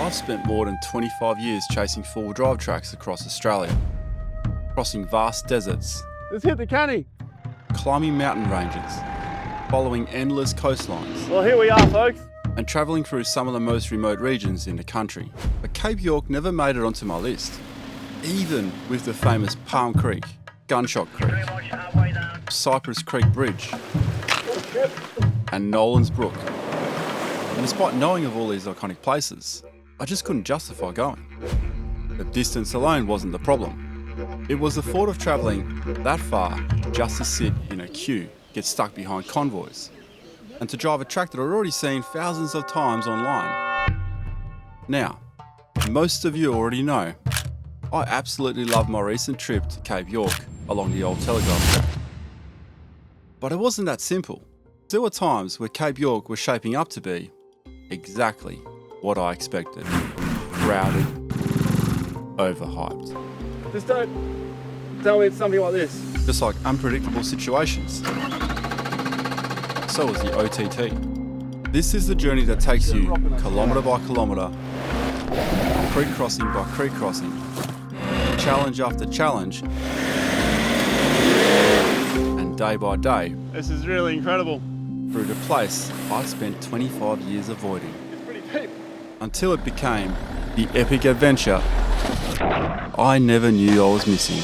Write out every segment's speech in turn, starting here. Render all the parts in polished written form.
I've spent more than 25 years chasing four-wheel drive tracks across Australia, crossing vast deserts, Let's hit the canny. climbing mountain ranges, following endless coastlines, Well, here we are, folks. and travelling through some of the most remote regions in the country. But Cape York never made it onto my list, even with the famous Palm Creek, Gunshot Creek, Cypress Creek Bridge, and Nolan's Brook. And despite knowing of all these iconic places, I just couldn't justify going. The distance alone wasn't the problem. It was the thought of travelling that far just to sit in a queue, get stuck behind convoys, and to drive a track that I'd already seen thousands of times online. Now, most of you already know, I absolutely love my recent trip to Cape York along the Old Telegraph Track. But it wasn't that simple. There were times where Cape York was shaping up to be exactly what I expected. Crowded, overhyped. Just don't tell me it's something like this. Just like unpredictable situations. So was the OTT. This is the journey that takes you kilometre by kilometre, creek crossing by creek crossing, challenge after challenge, and day by day This is really incredible. through the place I'd spent 25 years avoiding. It's pretty deep. Until it became the epic adventure I never knew I was missing.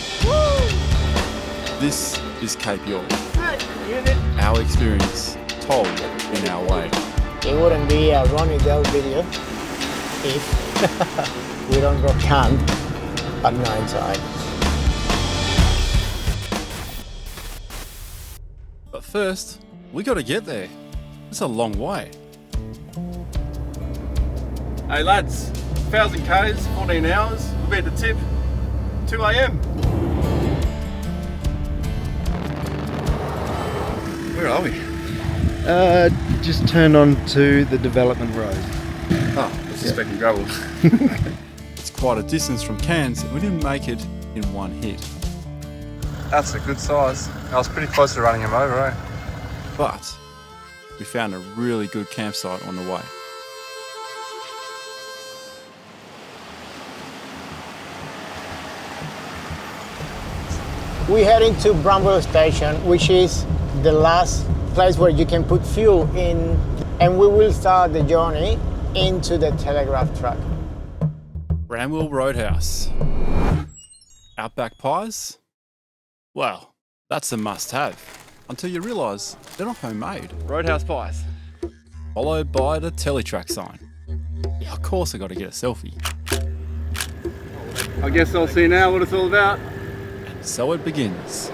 This is Cape York. Our experience told in our way. It wouldn't be a Ronny Dahl video if we don't go camp at night time. But first, we got to get there. It's a long way. Hey lads, 1,000 Ks, 14 hours. We'll be at the tip, 2 a.m. Where are we? Just turned on to the development road. Oh, I was expecting gravel. It's quite a distance from Cairns, and we didn't make it in one hit. That's a good size. I was pretty close to running him over, eh? But we found a really good campsite on the way. We're heading to Bramwell Station, which is the last place where you can put fuel in, and we will start the journey into the Telegraph Track. Bramwell Roadhouse. Outback pies? Well, that's a must-have. Until you realise they're not homemade. Roadhouse pies. Followed by the Teletrack sign. Yeah, of course I got to get a selfie. I guess I'll see now what it's all about. And so it begins.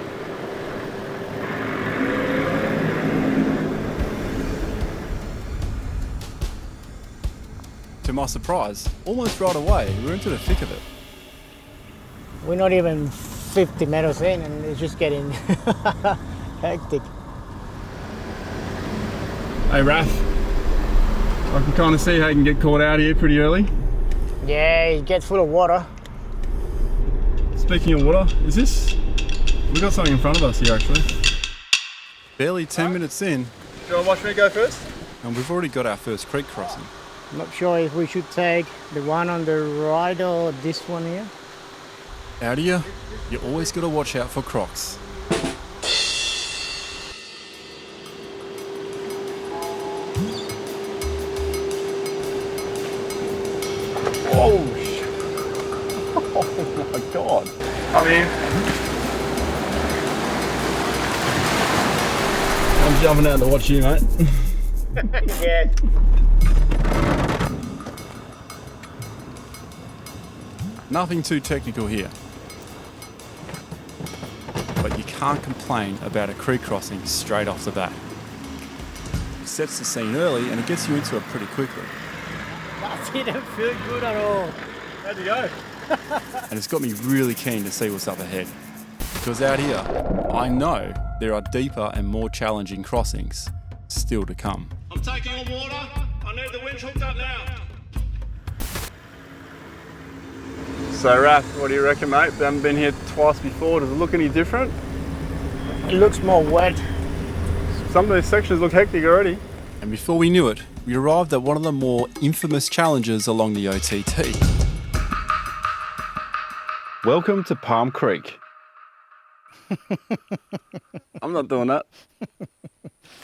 To my surprise, almost right away, we're into the thick of it. We're not even 50 meters in and it's just getting hectic. Hey Raph, I can kind of see how you can get caught out here pretty early. Yeah, it gets full of water. Speaking of water, we got something in front of us here actually. Barely 10 minutes in, Do you want to watch me go first? and we've already got our first creek crossing. I'm not sure if we should take the one on the right or this one here. Out here, you always got to watch out for crocs. Oh my god. I'm in. I'm jumping out to watch you, mate. Yeah. Nothing too technical here. But you can't complain about a creek crossing straight off the bat. It sets the scene early and it gets you into it pretty quickly. That didn't feel good at all. How'd you go? And it's got me really keen to see what's up ahead. Because out here, I know there are deeper and more challenging crossings still to come. I'm taking on water. I need the winch hooked up now. So Raph, what do you reckon, mate? We haven't been here twice before. Does it look any different? It looks more wet. Some of these sections look hectic already. And before we knew it, we arrived at one of the more infamous challenges along the OTT. Welcome to Palm Creek. I'm not doing that.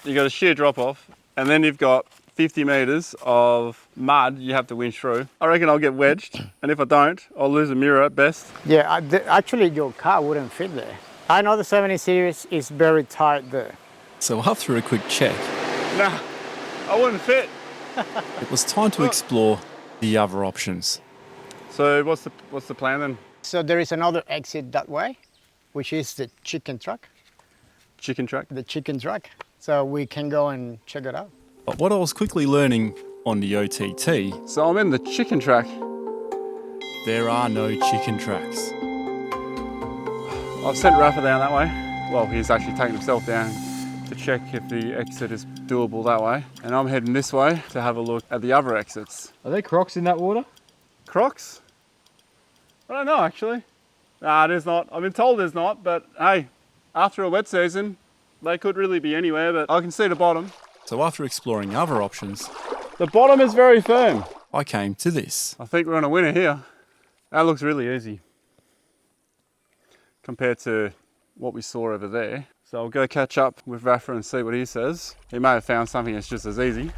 You got a sheer drop off, and then you've got 50 metres of mud you have to winch through. I reckon I'll get wedged, and if I don't, I'll lose a mirror at best. Yeah, actually your car wouldn't fit there. I know the 70 series is very tight there. So after a quick check, Nah, I wouldn't fit. it was time to explore the other options. So what's the plan then? So there is another exit that way, which is the chicken track. Chicken track? The chicken track. So we can go and check it out. But what I was quickly learning on the OTT, So I'm in the chicken track. there are no chicken tracks. I've sent Rafa down that way. Well, he's actually taken himself down to check if the exit is doable that way. And I'm heading this way to have a look at the other exits. Are there crocs in that water? Crocs? I don't know actually. Nah, there's not. I've been told there's not, but hey, after a wet season, they could really be anywhere, but I can see the bottom. So after exploring other options, The bottom is very firm. I came to this. I think we're on a winner here. That looks really easy compared to what we saw over there. So I'll go catch up with Rafa and see what he says. He may have found something that's just as easy.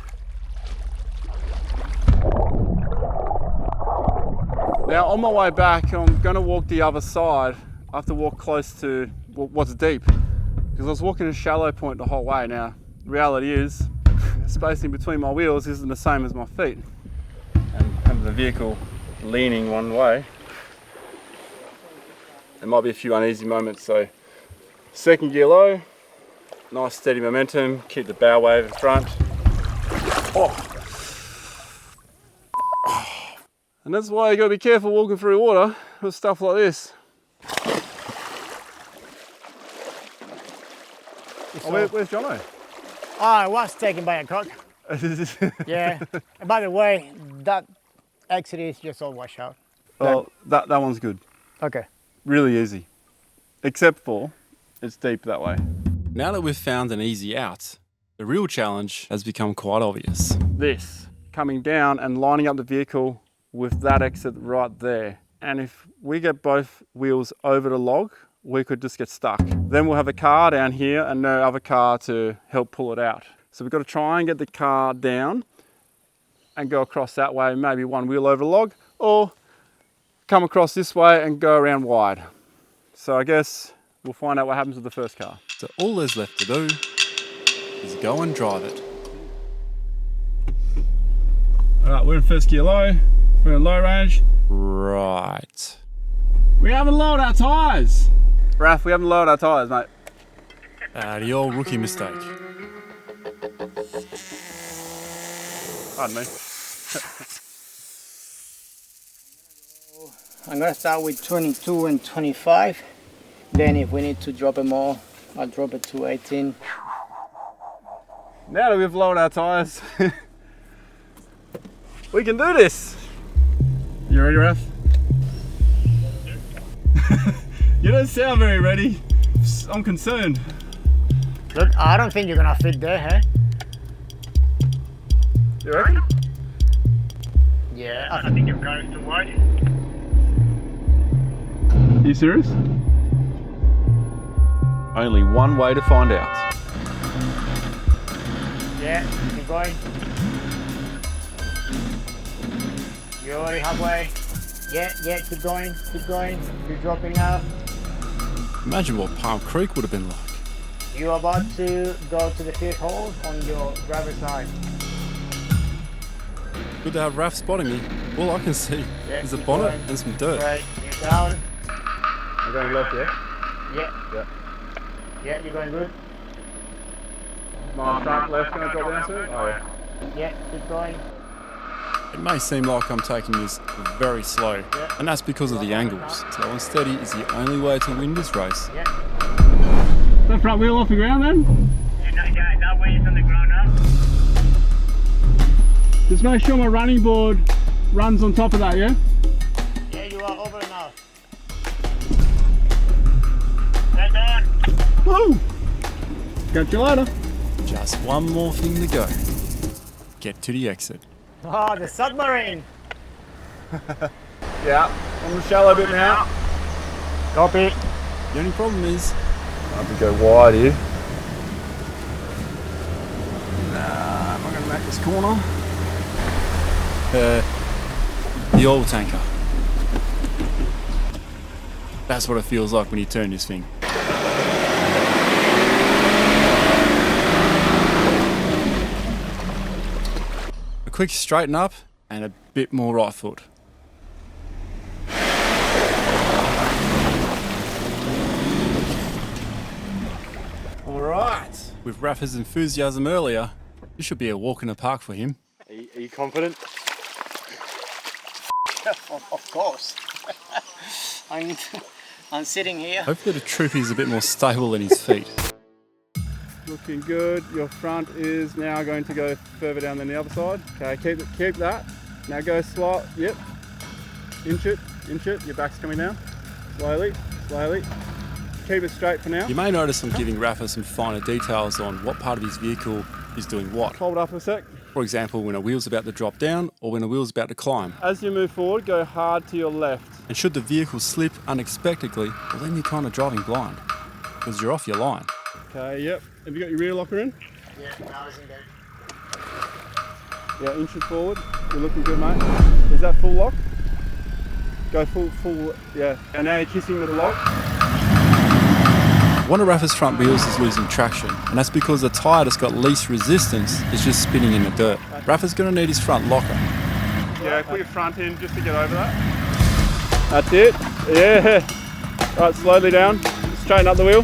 Now on my way back, I'm going to walk the other side. I have to walk close to what's deep because I was walking a shallow point the whole way. Now, the reality is, the spacing between my wheels isn't the same as my feet. And the vehicle leaning one way, there might be a few uneasy moments. So, second gear low, nice steady momentum, keep the bow wave in front. Oh. And that's why you got to be careful walking through water with stuff like this. Oh, where's Jono? Oh, I was taken by a croc. Yeah. And by the way, that exit is just all washed out. Well, that one's good. Okay. Really easy. Except for it's deep that way. Now that we've found an easy out, the real challenge has become quite obvious. This, coming down and lining up the vehicle with that exit right there. And if we get both wheels over the log, we could just get stuck. Then we'll have a car down here and no other car to help pull it out. So we've got to try and get the car down and go across that way, maybe one wheel over the log, or come across this way and go around wide. So I guess we'll find out what happens with the first car. So all there's left to do is go and drive it. All right, we're in first gear low, we're in low range. Right. We haven't lowered our tyres. Raph, we haven't lowered our tyres, mate. The old rookie mistake. Pardon me. I'm gonna start with 22 and 25. Then if we need to drop it more, I'll drop it to 18. Now that we've lowered our tyres, we can do this. You ready, Raph? You don't sound very ready. I'm concerned. Look, I don't think you're gonna fit there, huh? You reckon? Yeah, I think your car is too wide. Are you serious? Only one way to find out. Yeah, keep going. You're already halfway. Yeah, keep going. You're dropping out. Imagine what Palm Creek would have been like. You're about to go to the fifth hole on your driver's side. Good to have Raph spotting me. All I can see is a bonnet and some dirt. Right, you're down. I'm going left, yeah? Yeah. Yeah, you're going good. My front left going to drop down soon? Oh yeah. Yeah, keep going. It may seem like I'm taking this very slow, and that's because of the angles. Slow and steady is the only way to win this race. Yeah. Is that front wheel off the ground then? Yeah, that way is on the ground now. Just make sure my running board runs on top of that, yeah? Yeah, you are over now. Well done. Woo! Catch you later. Just one more thing to go. get to the exit. Oh, the submarine. Yeah, on the shallow bit now. Copy. The only problem is, I have to go wide here. Nah, I'm not going to make this corner. the oil tanker. That's what it feels like when you turn this thing. A quick straighten up and a bit more right foot. Alright. With Rafa's enthusiasm earlier, this should be a walk in the park for him. Are you confident? Of course. I'm sitting here. Hopefully the troopy's a bit more stable in his feet. Looking good. Your front is now going to go further down than the other side. Okay, keep that. Now go slot. Yep. Inch it. Your back's coming down. Slowly. Keep it straight for now. You may notice I'm giving Rafa some finer details on what part of his vehicle is doing what. Hold up a sec. For example, when a wheel's about to drop down or when a wheel's about to climb. As you move forward, go hard to your left. And should the vehicle slip unexpectedly, well then you're kind of driving blind because you're off your line. Okay, yep. Have you got your rear locker in? Yeah, now it's in there. Yeah, inch it forward. You're looking good, mate. Is that full lock? Go full, yeah. And now you're kissing with the lock. One of Rafa's front wheels is losing traction, and that's because the tyre that's got least resistance is just spinning in the dirt. Rafa's going to need his front locker. Yeah, put your front in just to get over that. That's it. Yeah. Right, slowly down. Straighten up the wheel.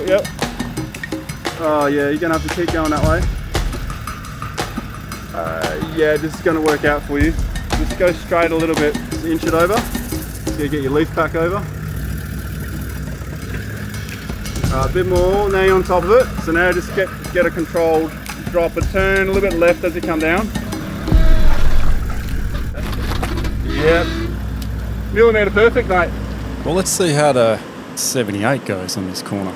Yep. Oh yeah, you're going to have to keep going that way. Yeah, this is going to work out for you. Just go straight a little bit. Just inch it over. So you get your leaf pack over. A bit more, now you're on top of it. So now just get a controlled drop and turn a little bit left as you come down. Yep. Millimetre perfect, mate. Well, let's see how the 78 goes on this corner.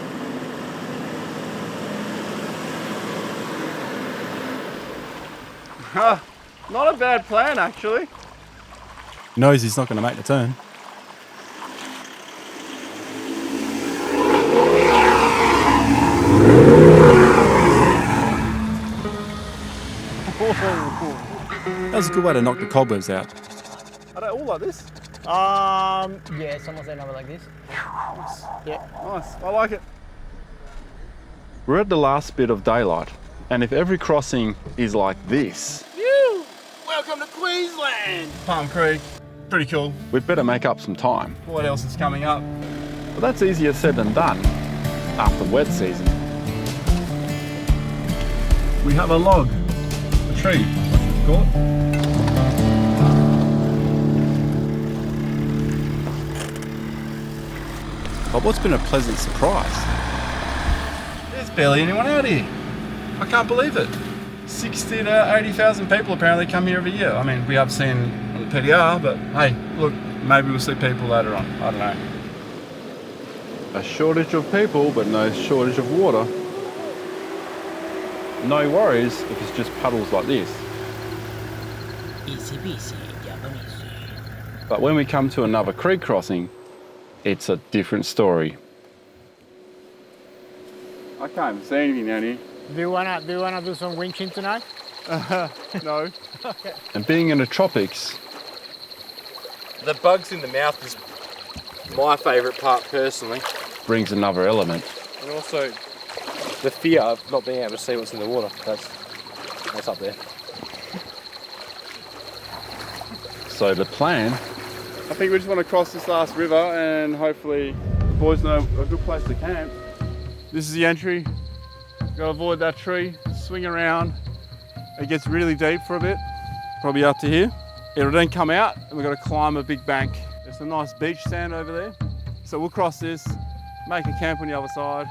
Not a bad plan, actually. Knows he's not going to make the turn. That was a good way to knock the cobwebs out. Are they all like this? Yeah, some of them are like this. Yeah. Nice, I like it. We're at the last bit of daylight, and if every crossing is like this, Welcome to Queensland! Palm Creek, pretty cool. we'd better make up some time. What else is coming up? But that's easier said than done after wet season. We have a log, a tree, it's called. But what's been a pleasant surprise? There's barely anyone out here. I can't believe it. 60 to 80,000 people apparently come here every year. I mean, we have seen on the PDR, but hey, look, maybe we'll see people later on. I don't know. A shortage of people, but no shortage of water. No worries if it's just puddles like this. Easy peasy, Japanese. But when we come to another creek crossing, it's a different story. I can't even see anything down here. Do you wanna do some winching tonight? No. And being in the tropics, The bugs in the mouth is my favourite part personally. brings another element. And also the fear of not being able to see what's in the water. That's up there. So the plan, I think we just want to cross this last river and hopefully the boys know a good place to camp. This is the entry. Got to avoid that tree, swing around. It gets really deep for a bit, probably up to here. It'll then come out and we've got to climb a big bank. There's some nice beach sand over there. So we'll cross this, make a camp on the other side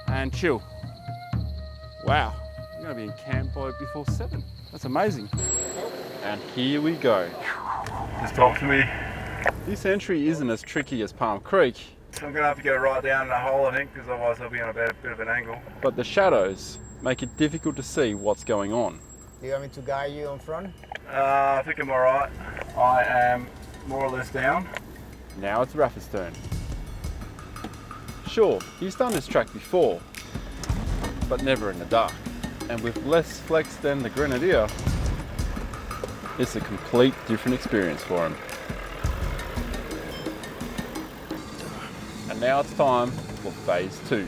and chill. Wow, we're going to be in camp before 7. That's amazing. and here we go. Just talk to me. This entry isn't as tricky as Palm Creek, So I'm going to have to go right down the hole, I think, because otherwise I'll be on a bit of an angle. but the shadows make it difficult to see what's going on. Do you want me to guide you on front? I think I'm alright. I am more or less down. Now it's Rafa's turn. Sure, he's done this track before, but never in the dark. And with less flex than the Grenadier, it's a complete different experience for him. And now it's time for phase 2.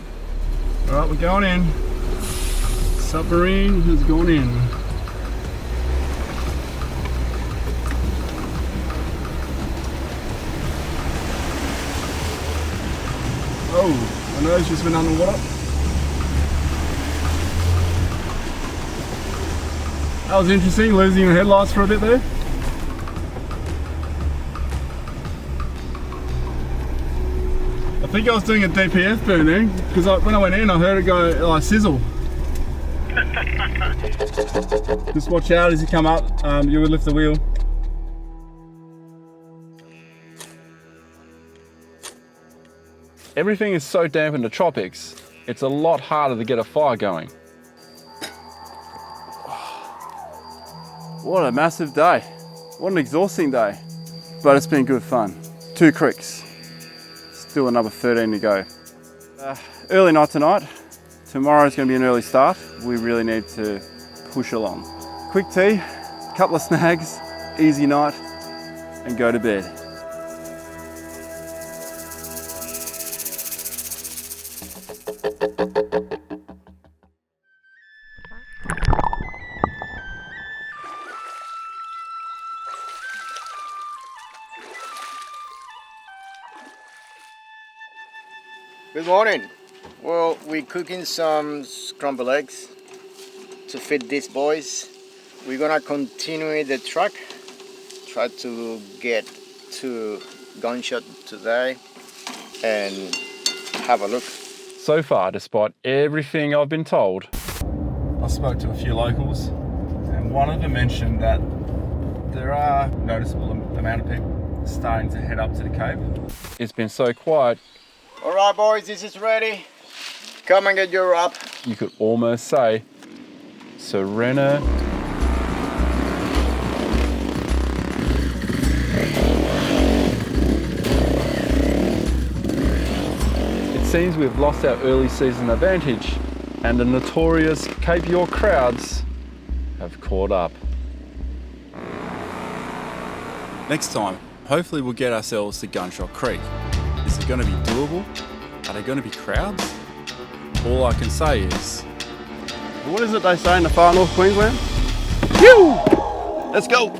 Alright, we're going in. Submarine has gone in. Oh, my nose just went underwater. That was interesting, losing your headlights for a bit there. I think I was doing a DPF burn then, because when I went in I heard it go like sizzle. Just watch out as you come up, you would lift the wheel. Everything is so damp in the tropics, it's a lot harder to get a fire going. What a massive day. What an exhausting day. But it's been good fun. 2 creeks. Still another 13 to go. Early night tonight. Tomorrow's going to be an early start. We really need to push along. Quick tea, couple of snags, easy night, and go to bed. Good morning. Well, we're cooking some scrambled eggs to feed these boys. We're gonna continue the track, try to get to Gunshot today and have a look. So far, despite everything I've been told, I spoke to a few locals and one of them mentioned that there are noticeable amount of people starting to head up to the cave. It's been so quiet. All right, boys, this is ready. Come and get your wrap. You could almost say Serena. It seems we've lost our early season advantage and the notorious Cape York crowds have caught up. Next time, hopefully we'll get ourselves to Gunshot Creek. Is it going to be doable? Are there going to be crowds? All I can say is... What is it they say in the far north Queensland? Phew! Let's go!